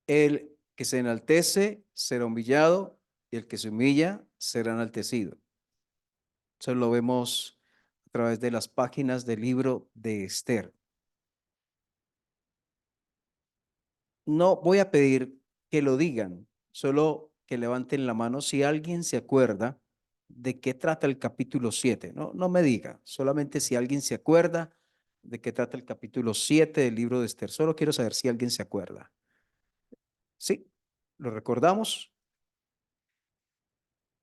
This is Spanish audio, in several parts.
El que se enaltece será humillado y el que se humilla será enaltecido. Eso lo vemos a través de las páginas del libro de Esther. No voy a pedir que lo digan, solo que levanten la mano si alguien se acuerda de qué trata el capítulo 7. No, no me diga, solamente si alguien se acuerda de qué trata el capítulo 7 del libro de Esther. Solo quiero saber si alguien se acuerda. ¿Sí? ¿Lo recordamos?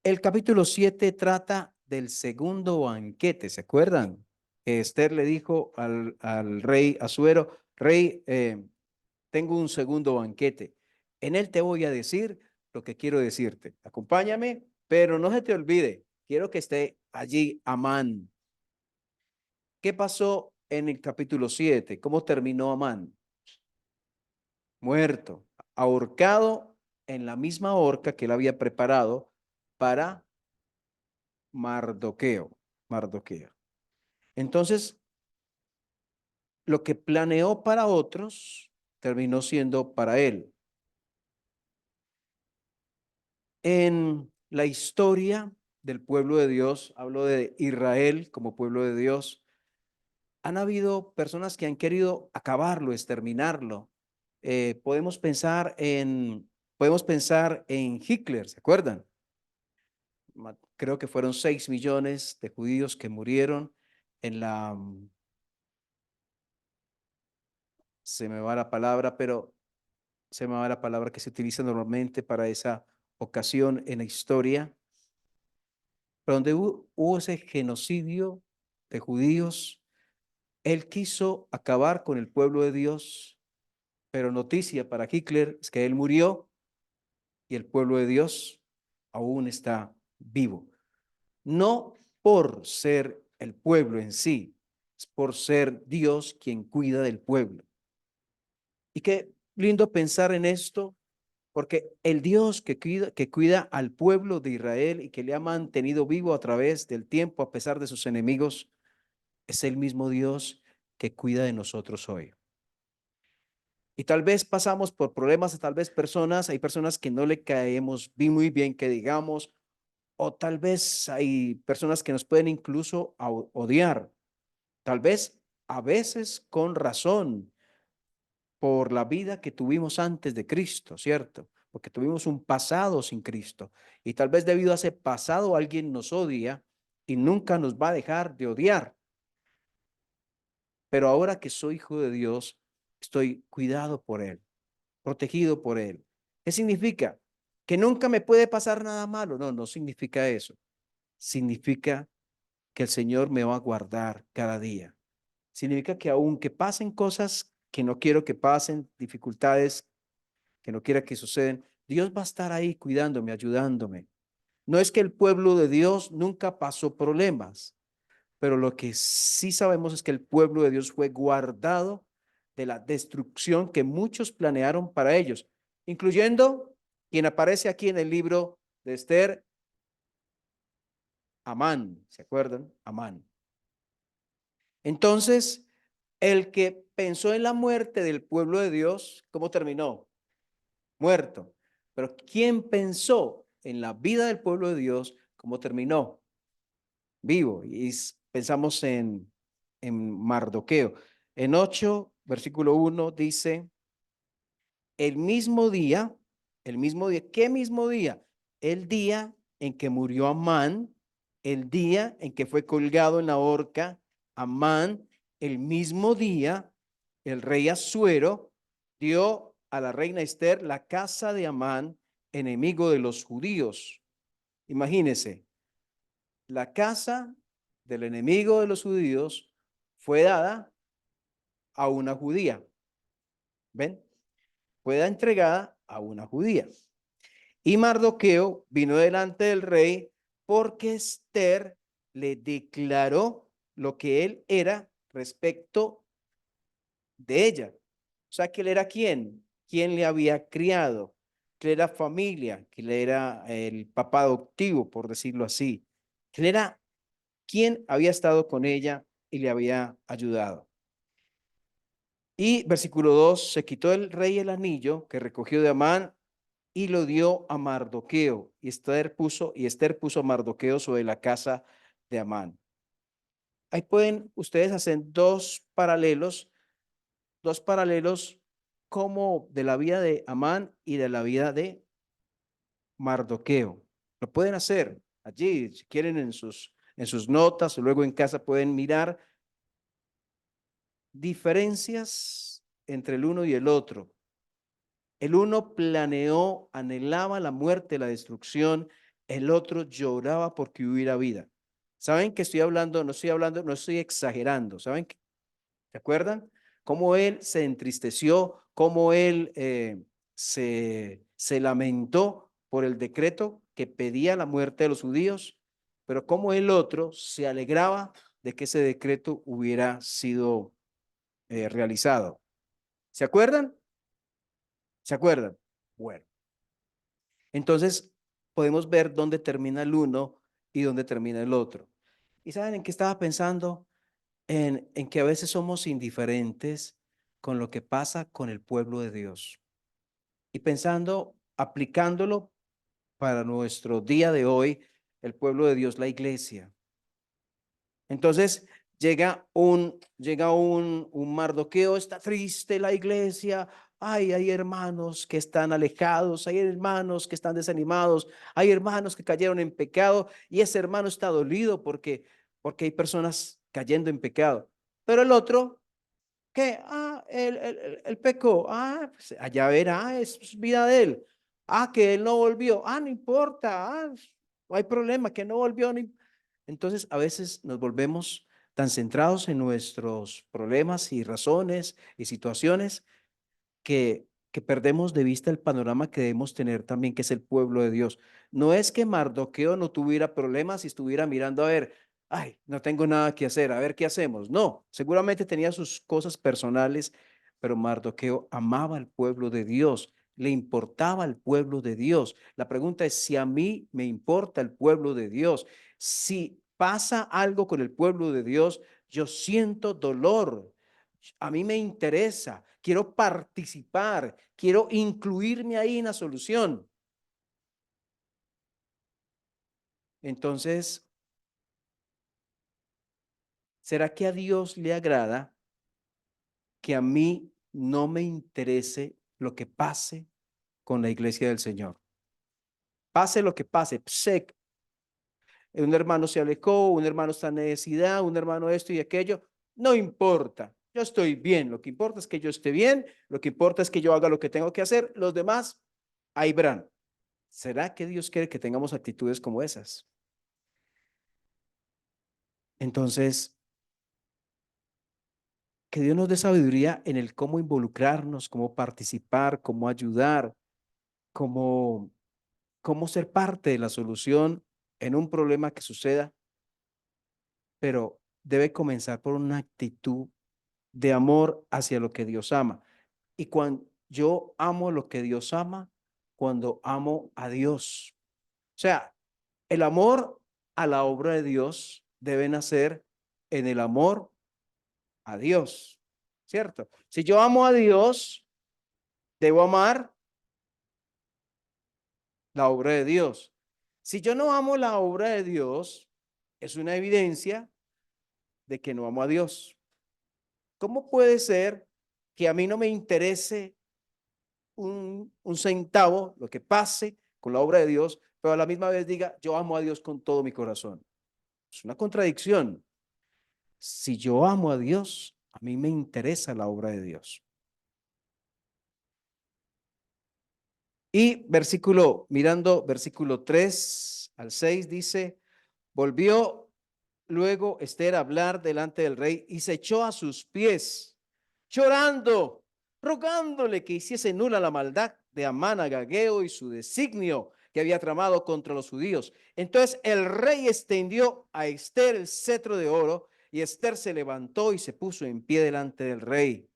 El capítulo 7 trata del segundo banquete, ¿se acuerdan? Que Esther le dijo al rey Asuero, rey, tengo un segundo banquete. En él te voy a decir lo que quiero decirte. Acompáñame, pero no se te olvide, quiero que esté allí Amán. ¿Qué pasó en el capítulo 7? ¿Cómo terminó Amán? Muerto, ahorcado en la misma horca que él había preparado para Mardoqueo. Mardoqueo. Entonces, lo que planeó para otros terminó siendo para él. En la historia del pueblo de Dios, hablo de Israel como pueblo de Dios, han habido personas que han querido acabarlo, exterminarlo. Podemos pensar en Hitler, ¿se acuerdan? Creo que fueron 6 millones de judíos que murieron en se me va la palabra, pero se me va la palabra que se utiliza normalmente para esa ocasión en la historia, pero donde hubo ese genocidio de judíos. Él quiso acabar con el pueblo de Dios, pero noticia para Hitler es que él murió y el pueblo de Dios aún está vivo. No por ser el pueblo en sí, es por ser Dios quien cuida del pueblo. Y qué lindo pensar en esto, porque el Dios que cuida al pueblo de Israel y que le ha mantenido vivo a través del tiempo a pesar de sus enemigos, es el mismo Dios que cuida de nosotros hoy. Y tal vez pasamos por problemas, tal vez hay personas que no le caemos muy bien, que digamos, o tal vez hay personas que nos pueden incluso odiar, tal vez a veces con razón por la vida que tuvimos antes de Cristo, ¿cierto? Porque tuvimos un pasado sin Cristo y tal vez debido a ese pasado alguien nos odia y nunca nos va a dejar de odiar. Pero ahora que soy hijo de Dios, estoy cuidado por Él, protegido por Él. ¿Qué significa? Que nunca me puede pasar nada malo. No, no significa eso. Significa que el Señor me va a guardar cada día. Significa que aunque pasen cosas que no quiero que pasen, dificultades que no quiera que suceden, Dios va a estar ahí cuidándome, ayudándome. No es que el pueblo de Dios nunca pasó problemas, pero lo que sí sabemos es que el pueblo de Dios fue guardado de la destrucción que muchos planearon para ellos, incluyendo quien aparece aquí en el libro de Esther, Amán, ¿se acuerdan? Amán. Entonces, el que pensó en la muerte del pueblo de Dios, ¿cómo terminó? Muerto. Pero ¿quién pensó en la vida del pueblo de Dios, cómo terminó? Vivo. Y pensamos en Mardoqueo. En 8, versículo 1 dice, el mismo día, ¿qué mismo día? El día en que murió Amán, el día en que fue colgado en la horca, Amán, el mismo día, el rey Asuero dio a la reina Esther la casa de Amán, enemigo de los judíos. Imagínense, la casa del enemigo de los judíos fue dada a una judía. ¿Ven? Fue entregada a una judía. Y Mardoqueo vino delante del rey porque Esther le declaró lo que él era respecto de ella. O sea, que él era quién, quién le había criado, que él era familia, que él era el papá adoptivo, por decirlo así, que él era quien había estado con ella y le había ayudado. Y versículo 2, se quitó el rey el anillo que recogió de Amán y lo dio a Mardoqueo. Y Esther puso a Mardoqueo sobre la casa de Amán. Ahí pueden ustedes hacer dos paralelos como de la vida de Amán y de la vida de Mardoqueo. Lo pueden hacer allí, si quieren en sus notas o luego en casa pueden mirar diferencias entre el uno y el otro. El uno planeó, anhelaba la muerte, la destrucción, el otro lloraba porque hubiera vida. ¿Saben que estoy hablando? No estoy exagerando. ¿Saben? ¿Se acuerdan? Cómo él se entristeció, cómo él se lamentó por el decreto que pedía la muerte de los judíos, pero cómo el otro se alegraba de que ese decreto hubiera sido realizado. ¿Se acuerdan? ¿Se acuerdan? Bueno, entonces podemos ver dónde termina el uno y dónde termina el otro. ¿Y saben en qué estaba pensando? En que a veces somos indiferentes con lo que pasa con el pueblo de Dios. Y pensando, aplicándolo para nuestro día de hoy, el pueblo de Dios, la iglesia. Entonces llega un Mardoqueo, está triste la iglesia. Ay, hay hermanos que están alejados, hay hermanos que están desanimados, hay hermanos que cayeron en pecado y ese hermano está dolido porque hay personas cayendo en pecado. Pero el otro, ¿qué? Él pecó. Pues allá verá, es vida de él. Que él no volvió. No importa. No hay problema, que no volvió. Entonces, a veces nos volvemos tan centrados en nuestros problemas y razones y situaciones que perdemos de vista el panorama que debemos tener también, que es el pueblo de Dios. No es que Mardoqueo no tuviera problemas y estuviera mirando a ver, ay, no tengo nada que hacer, a ver qué hacemos. No, seguramente tenía sus cosas personales, pero Mardoqueo amaba al pueblo de Dios, le importaba al pueblo de Dios. La pregunta es si a mí me importa el pueblo de Dios. Si pasa algo con el pueblo de Dios, yo siento dolor, a mí me interesa, quiero participar, quiero incluirme ahí en la solución. Entonces, ¿será que a Dios le agrada que a mí no me interese lo que pase con la iglesia del Señor? Pase lo que pase, un hermano se alejó, un hermano está en necesidad, un hermano esto y aquello, no importa. Yo estoy bien, lo que importa es que yo esté bien, lo que importa es que yo haga lo que tengo que hacer, los demás ahí verán. ¿Será que Dios quiere que tengamos actitudes como esas? Entonces, que Dios nos dé sabiduría en el cómo involucrarnos, cómo participar, cómo ayudar, cómo, cómo ser parte de la solución en un problema que suceda, pero debe comenzar por una actitud de amor hacia lo que Dios ama. Y cuando yo amo lo que Dios ama, cuando amo a Dios. O sea, el amor a la obra de Dios debe nacer en el amor a Dios, ¿cierto? Si yo amo a Dios, debo amar la obra de Dios. Si yo no amo la obra de Dios, es una evidencia de que no amo a Dios. ¿Cómo puede ser que a mí no me interese un centavo lo que pase con la obra de Dios, pero a la misma vez diga, yo amo a Dios con todo mi corazón? Es una contradicción. Si yo amo a Dios, a mí me interesa la obra de Dios. Y mirando versículo 3 al 6 dice, volvió luego Esther a hablar delante del rey y se echó a sus pies, llorando, rogándole que hiciese nula la maldad de Amán agageo y su designio que había tramado contra los judíos. Entonces el rey extendió a Esther el cetro de oro y Esther se levantó y se puso en pie delante del rey.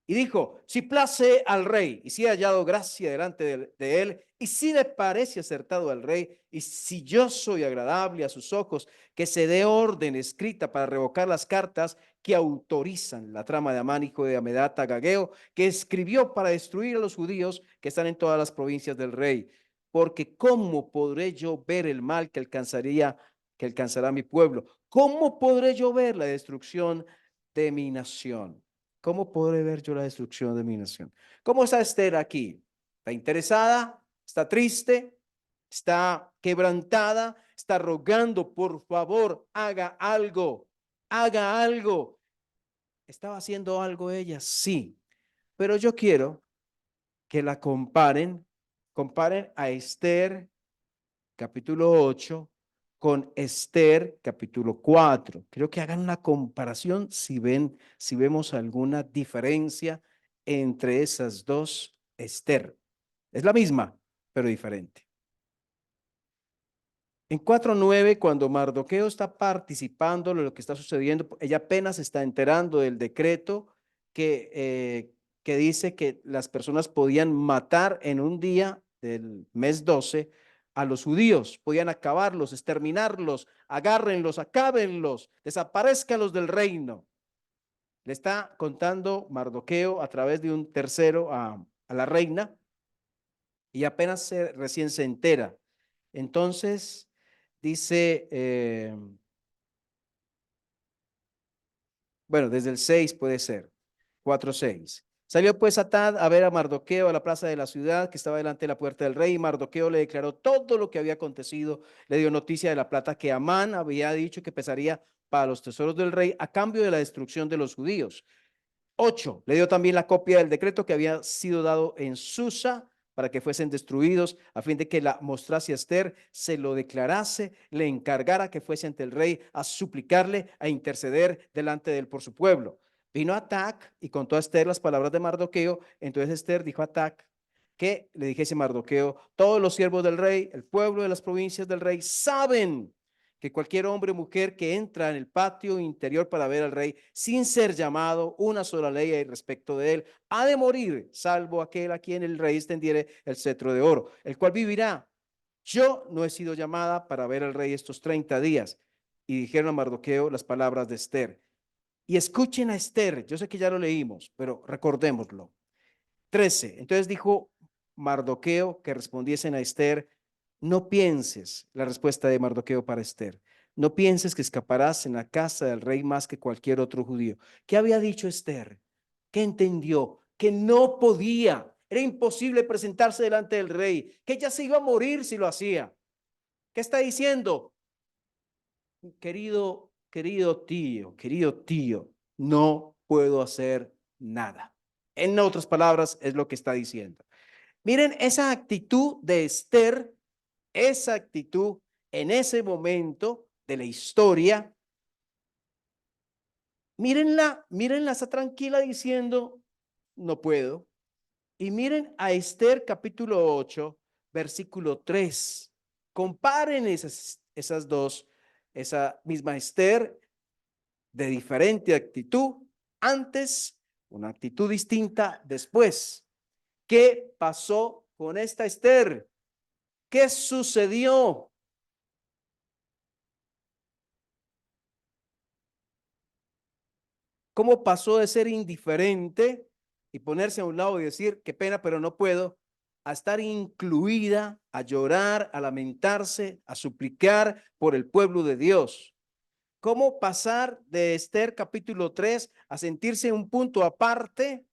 Y dijo, si place al rey, y si he hallado gracia delante de él, y si le parece acertado al rey, y si yo soy agradable a sus ojos, que se dé orden escrita para revocar las cartas que autorizan la trama de Amán, hijo de Hamedata Agageo, que escribió para destruir a los judíos que están en todas las provincias del rey. Porque ¿cómo podré yo ver el mal que alcanzará mi pueblo? ¿Cómo podré yo ver la destrucción de mi nación? ¿Cómo podré ver yo la destrucción de mi nación? ¿Cómo está Esther aquí? ¿Está interesada? ¿Está triste? ¿Está quebrantada? ¿Está rogando, por favor, haga algo? Haga algo. ¿Estaba haciendo algo ella? Sí. Pero yo quiero que la comparen a Esther capítulo 8 con Esther capítulo 4. Quiero que hagan una comparación si vemos alguna diferencia entre esas dos Esther. Es la misma, pero diferente. En 4:9, cuando Mardoqueo está participando de lo que está sucediendo, ella apenas está enterando del decreto que dice que las personas podían matar en un día del mes 12 a los judíos, podían acabarlos, exterminarlos, agárrenlos, acábenlos, desaparezcanlos del reino. Le está contando Mardoqueo a través de un tercero a la reina y apenas recién se entera. Entonces, dice, bueno, desde el 6 puede ser, 4:6. Salió pues Atad a ver a Mardoqueo a la plaza de la ciudad que estaba delante de la puerta del rey, y Mardoqueo le declaró todo lo que había acontecido, le dio noticia de la plata que Amán había dicho que pesaría para los tesoros del rey a cambio de la destrucción de los judíos. 8. Le dio también la copia del decreto que había sido dado en Susa para que fuesen destruidos, a fin de que la mostrase a Esther, se lo declarase, le encargara que fuese ante el rey a suplicarle, a interceder delante de él por su pueblo. Vino Atac y contó a Esther las palabras de Mardoqueo. Entonces Esther dijo a Atac que le dijese Mardoqueo, todos los siervos del rey, el pueblo de las provincias del rey, saben que cualquier hombre o mujer que entra en el patio interior para ver al rey sin ser llamado, una sola ley hay respecto de él, ha de morir, salvo aquel a quien el rey extendiere el cetro de oro, el cual vivirá. Yo no he sido llamada para ver al rey estos 30 días. Y dijeron a Mardoqueo las palabras de Esther. Y escuchen a Esther, yo sé que ya lo leímos, pero recordémoslo. 13. Entonces dijo Mardoqueo que respondiesen a Esther, no pienses, la respuesta de Mardoqueo para Esther, no pienses que escaparás en la casa del rey más que cualquier otro judío. ¿Qué había dicho Esther? ¿Qué entendió? Que no podía, era imposible presentarse delante del rey, que ella se iba a morir si lo hacía. ¿Qué está diciendo? Querido tío, no puedo hacer nada. En otras palabras, es lo que está diciendo. Miren esa actitud de Esther, esa actitud en ese momento de la historia. Mírenla, está tranquila diciendo, no puedo. Y miren a Esther capítulo 8, versículo 3. Comparen esas dos, esa misma Esther de diferente actitud antes, una actitud distinta después. ¿Qué pasó con esta Esther? ¿Qué sucedió? ¿Cómo pasó de ser indiferente y ponerse a un lado y decir, qué pena, pero no puedo, a estar incluida, a llorar, a lamentarse, a suplicar por el pueblo de Dios? ¿Cómo pasar de Esther capítulo 3 a sentirse un punto aparte?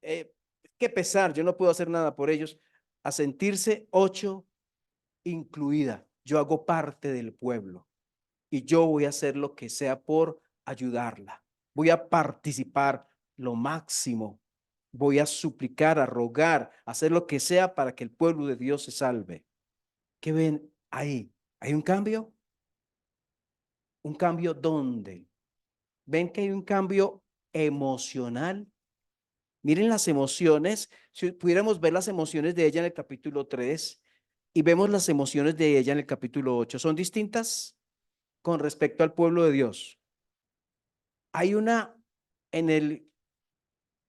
Eh, qué pesar, yo no puedo hacer nada por ellos, a sentirse 8 incluida. Yo hago parte del pueblo y yo voy a hacer lo que sea por ayudarla. Voy a participar lo máximo. Voy a suplicar, a rogar, a hacer lo que sea para que el pueblo de Dios se salve. ¿Qué ven ahí? ¿Hay un cambio? ¿Un cambio dónde? ¿Ven que hay un cambio emocional? Miren las emociones. Si pudiéramos ver las emociones de ella en el capítulo 3 y vemos las emociones de ella en el capítulo 8, ¿son distintas con respecto al pueblo de Dios? Hay una en el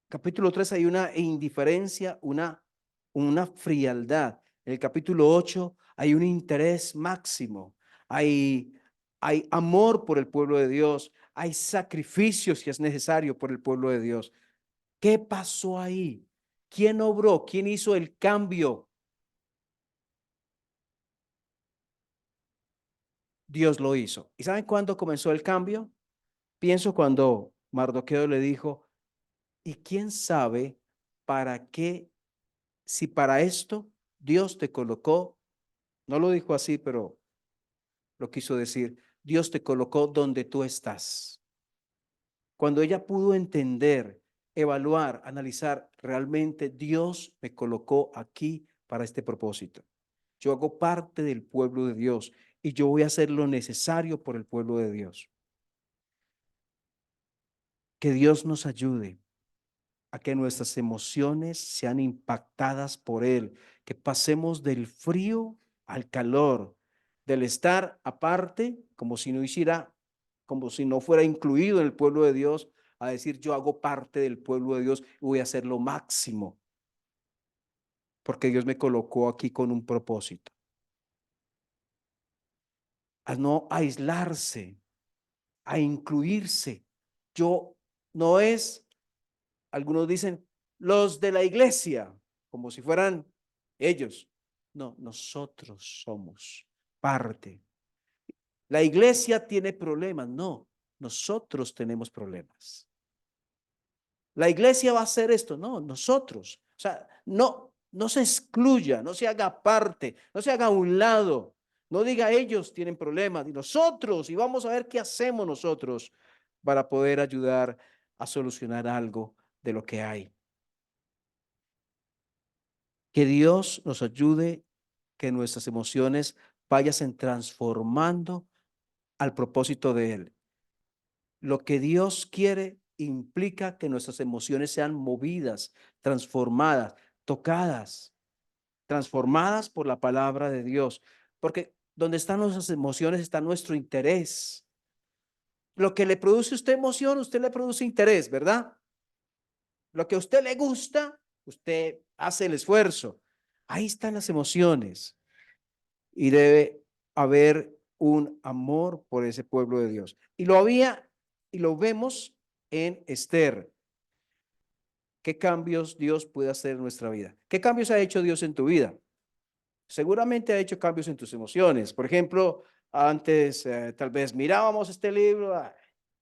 Capítulo 3 hay una indiferencia, una frialdad. En el capítulo 8 hay un interés máximo. Hay, hay amor por el pueblo de Dios. Hay sacrificios si es necesario por el pueblo de Dios. ¿Qué pasó ahí? ¿Quién obró? ¿Quién hizo el cambio? Dios lo hizo. ¿Y saben cuándo comenzó el cambio? Pienso cuando Mardoqueo le dijo, ¿y quién sabe para qué, si para esto Dios te colocó? No lo dijo así, pero lo quiso decir, Dios te colocó donde tú estás. Cuando ella pudo entender, evaluar, analizar, realmente Dios me colocó aquí para este propósito. Yo hago parte del pueblo de Dios y yo voy a hacer lo necesario por el pueblo de Dios. Que Dios nos ayude a que nuestras emociones sean impactadas por Él, que pasemos del frío al calor, del estar aparte, como si no hiciera, como si no fuera incluido en el pueblo de Dios, a decir yo hago parte del pueblo de Dios y voy a hacer lo máximo, porque Dios me colocó aquí con un propósito, a no aislarse, a incluirse. Yo no es, algunos dicen, los de la iglesia, como si fueran ellos. No, nosotros somos parte. La iglesia tiene problemas. No, nosotros tenemos problemas. La iglesia va a hacer esto. No, nosotros. O sea, no se excluya, no se haga parte, no se haga a un lado. No diga ellos tienen problemas y nosotros, y vamos a ver qué hacemos nosotros para poder ayudar a solucionar algo de lo que hay. Que Dios nos ayude, que nuestras emociones vayan transformando al propósito de Él. Lo que Dios quiere implica que nuestras emociones sean movidas, transformadas, tocadas, transformadas por la palabra de Dios. Porque donde están nuestras emociones está nuestro interés. Lo que le produce a usted emoción, usted le produce interés, ¿verdad? Lo que a usted le gusta, usted hace el esfuerzo. Ahí están las emociones. Y debe haber un amor por ese pueblo de Dios. Y lo había y lo vemos en Esther. ¿Qué cambios Dios puede hacer en nuestra vida? ¿Qué cambios ha hecho Dios en tu vida? Seguramente ha hecho cambios en tus emociones. Por ejemplo, antes tal vez mirábamos este libro, ¡ay,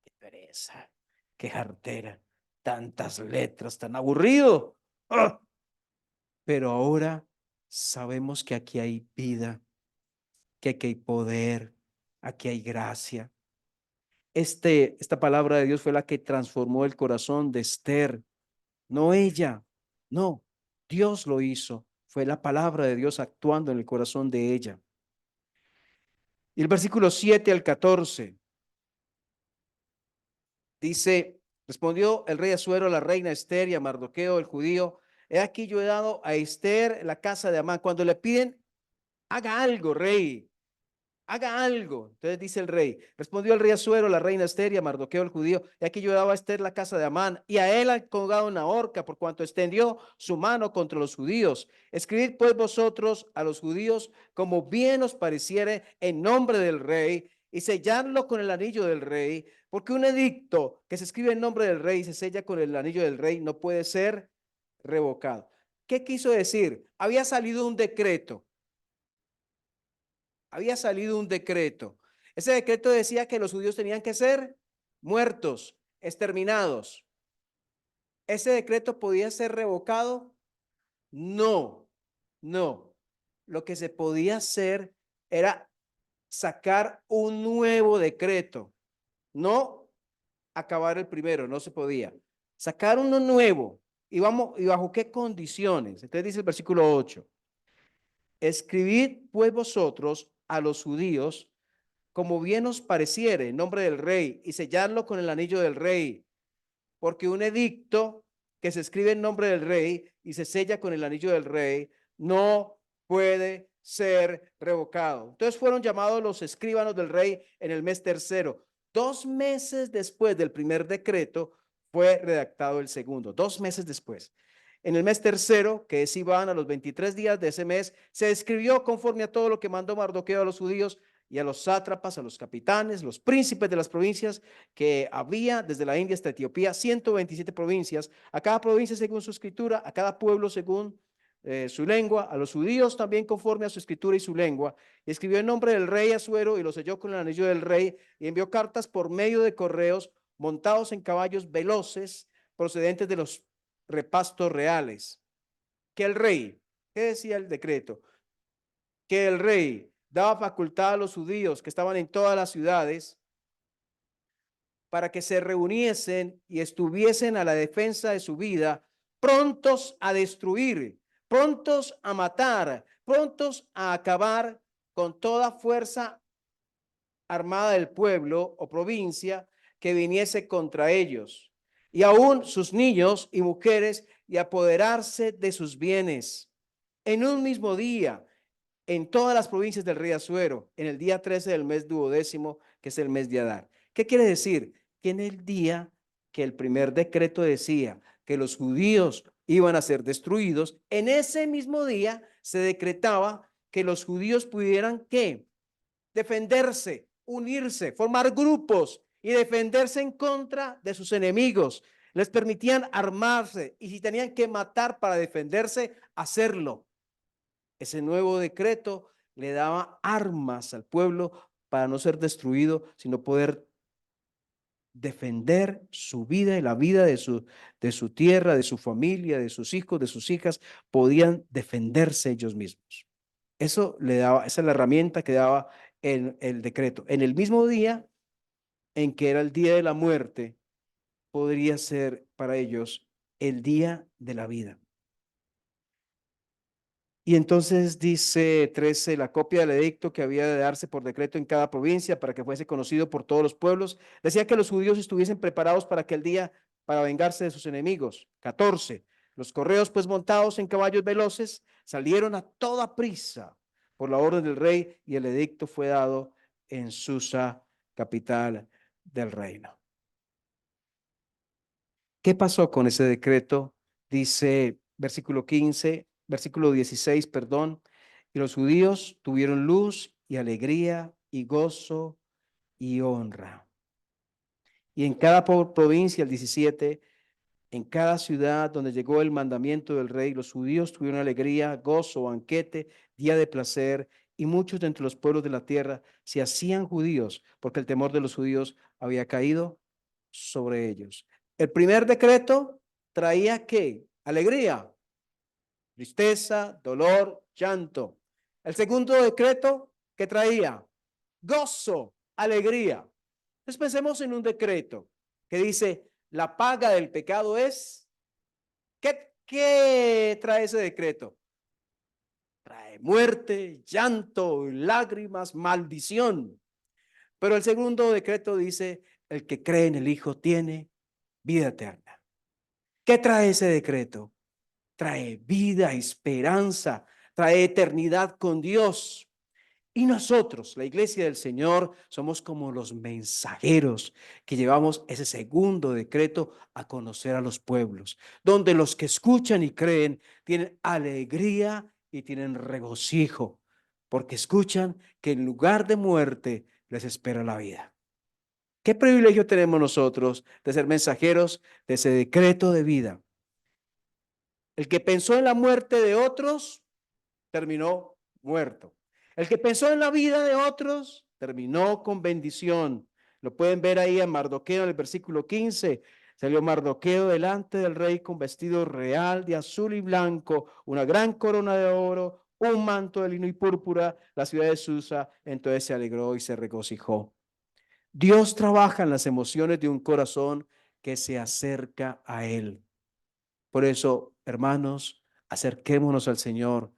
qué pereza, qué jartera, tantas letras, tan aburrido! ¡Ah! Pero ahora sabemos que aquí hay vida, que aquí hay poder, aquí hay gracia. Esta palabra de Dios fue la que transformó el corazón de Esther, no ella, no, Dios lo hizo. Fue la palabra de Dios actuando en el corazón de ella. Y el versículo 7 al 14 dice, respondió el rey Asuero a la reina Esther y a Mardoqueo, el judío, he aquí yo he dado a Esther la casa de Amán. Cuando le piden, haga algo, rey. Haga algo. Entonces dice el rey, respondió el rey Asuero, la reina Esther y a Mardoqueo el judío, y aquí yo daba a Esther la casa de Amán, y a él ha colgado una horca por cuanto extendió su mano contra los judíos. Escribid pues vosotros a los judíos como bien os pareciere en nombre del rey, y selladlo con el anillo del rey, porque un edicto que se escribe en nombre del rey y se sella con el anillo del rey no puede ser revocado. ¿Qué quiso decir? Había salido un decreto. Había salido un decreto. Ese decreto decía que los judíos tenían que ser muertos, exterminados. ¿Ese decreto podía ser revocado? No, no. Lo que se podía hacer era sacar un nuevo decreto, no acabar el primero, no se podía. Sacar uno nuevo. ¿Y bajo qué condiciones? Entonces dice el versículo 8. Escribid pues vosotros a los judíos como bien os pareciere en nombre del rey y sellarlo con el anillo del rey, porque un edicto que se escribe en nombre del rey y se sella con el anillo del rey no puede ser revocado. Entonces fueron llamados los escribanos del rey en el mes tercero. 2 meses después del primer decreto, fue redactado el segundo, 2 meses después. En el mes tercero, que es Iván, a los 23 días de ese mes, se escribió conforme a todo lo que mandó Mardoqueo a los judíos y a los sátrapas, a los capitanes, los príncipes de las provincias que había desde la India hasta Etiopía, 127 provincias, a cada provincia según su escritura, a cada pueblo según su lengua, a los judíos también conforme a su escritura y su lengua. Y escribió en nombre del rey Asuero y lo selló con el anillo del rey y envió cartas por medio de correos montados en caballos veloces procedentes de los repastos reales. Que el rey, ¿qué decía el decreto? Que el rey daba facultad a los judíos que estaban en todas las ciudades para que se reuniesen y estuviesen a la defensa de su vida, prontos a destruir, prontos a matar, prontos a acabar con toda fuerza armada del pueblo o provincia que viniese contra ellos, y aún sus niños y mujeres, y apoderarse de sus bienes. En un mismo día, en todas las provincias del rey Asuero, en el día 13 del mes duodécimo, que es el mes de Adar. ¿Qué quiere decir? Que en el día que el primer decreto decía que los judíos iban a ser destruidos, en ese mismo día se decretaba que los judíos pudieran, ¿qué? Defenderse, unirse, formar grupos y defenderse en contra de sus enemigos. Les permitían armarse y si tenían que matar para defenderse, hacerlo. Ese nuevo decreto le daba armas al pueblo para no ser destruido, sino poder defender su vida y la vida de su tierra, de su familia, de sus hijos, de sus hijas, podían defenderse ellos mismos. Eso le daba, esa es la herramienta que daba el decreto. En el mismo día en que era el día de la muerte, podría ser para ellos el día de la vida. Y entonces dice 13, la copia del edicto que había de darse por decreto en cada provincia para que fuese conocido por todos los pueblos, decía que los judíos estuviesen preparados para aquel día para vengarse de sus enemigos. 14, los correos pues montados en caballos veloces salieron a toda prisa por la orden del rey y el edicto fue dado en Susa, capital del reino. ¿Qué pasó con ese decreto? Dice versículo 15, versículo 16, perdón. Y los judíos tuvieron luz y alegría y gozo y honra. Y en cada provincia, el 17, en cada ciudad donde llegó el mandamiento del rey, los judíos tuvieron alegría, gozo, banquete, día de placer, y muchos de entre los pueblos de la tierra se hacían judíos, porque el temor de los judíos había caído sobre ellos. El primer decreto traía ¿qué? Alegría, tristeza, dolor, llanto. El segundo decreto que traía gozo, alegría. Entonces pensemos en un decreto que dice, la paga del pecado es, ¿qué trae ese decreto? Trae muerte, llanto, lágrimas, maldición. Pero el segundo decreto dice, el que cree en el Hijo tiene vida eterna. ¿Qué trae ese decreto? Trae vida, esperanza, trae eternidad con Dios. Y nosotros, la iglesia del Señor, somos como los mensajeros que llevamos ese segundo decreto a conocer a los pueblos, donde los que escuchan y creen tienen alegría y tienen regocijo, porque escuchan que en lugar de muerte les espera la vida. ¿Qué privilegio tenemos nosotros de ser mensajeros de ese decreto de vida? El que pensó en la muerte de otros, terminó muerto. El que pensó en la vida de otros, terminó con bendición. Lo pueden ver ahí en Mardoqueo, en el versículo 15. Salió Mardoqueo delante del rey con vestido real de azul y blanco, una gran corona de oro, un manto de lino y púrpura. La ciudad de Susa entonces se alegró y se regocijó. Dios trabaja en las emociones de un corazón que se acerca a Él. Por eso, hermanos, acerquémonos al Señor,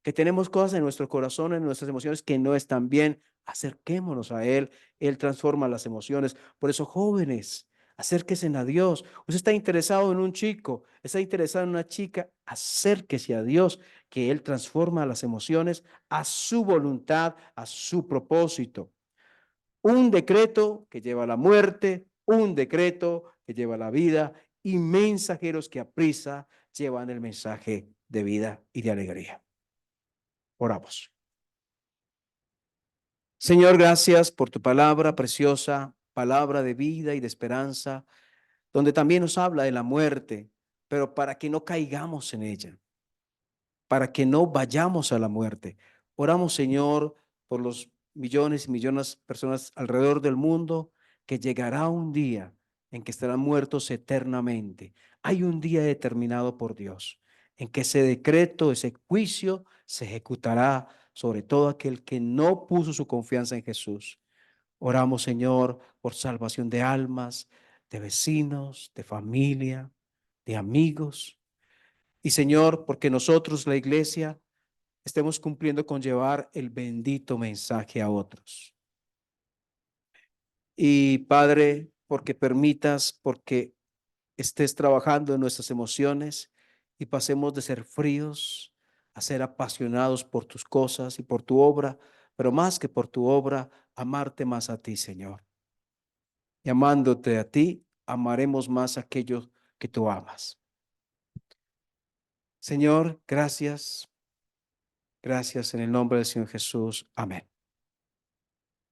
que tenemos cosas en nuestro corazón, en nuestras emociones que no están bien, acerquémonos a Él. Él transforma las emociones. Por eso, jóvenes, acérquense a Dios. Usted está interesado en un chico, está interesado en una chica, acérquese a Dios, que Él transforma las emociones a su voluntad, a su propósito. Un decreto que lleva a la muerte, un decreto que lleva la vida y mensajeros que aprisa llevan el mensaje de vida y de alegría. Oramos. Señor, gracias por tu palabra preciosa, palabra de vida y de esperanza, donde también nos habla de la muerte, pero para que no caigamos en ella, para que no vayamos a la muerte. Oramos, Señor, por los millones y millones de personas alrededor del mundo, que llegará un día en que estarán muertos eternamente. Hay un día determinado por Dios, en que ese decreto, ese juicio se ejecutará sobre todo aquel que no puso su confianza en Jesús. Oramos, Señor, por salvación de almas, de vecinos, de familia, de amigos. Y Señor, porque nosotros, la iglesia, estemos cumpliendo con llevar el bendito mensaje a otros. Y Padre, porque permitas, porque estés trabajando en nuestras emociones y pasemos de ser fríos a ser apasionados por tus cosas y por tu obra, pero más que por tu obra, amarte más a ti, Señor. Y amándote a ti, amaremos más a aquellos que tú amas. Señor, gracias. Gracias en el nombre del Señor Jesús. Amén.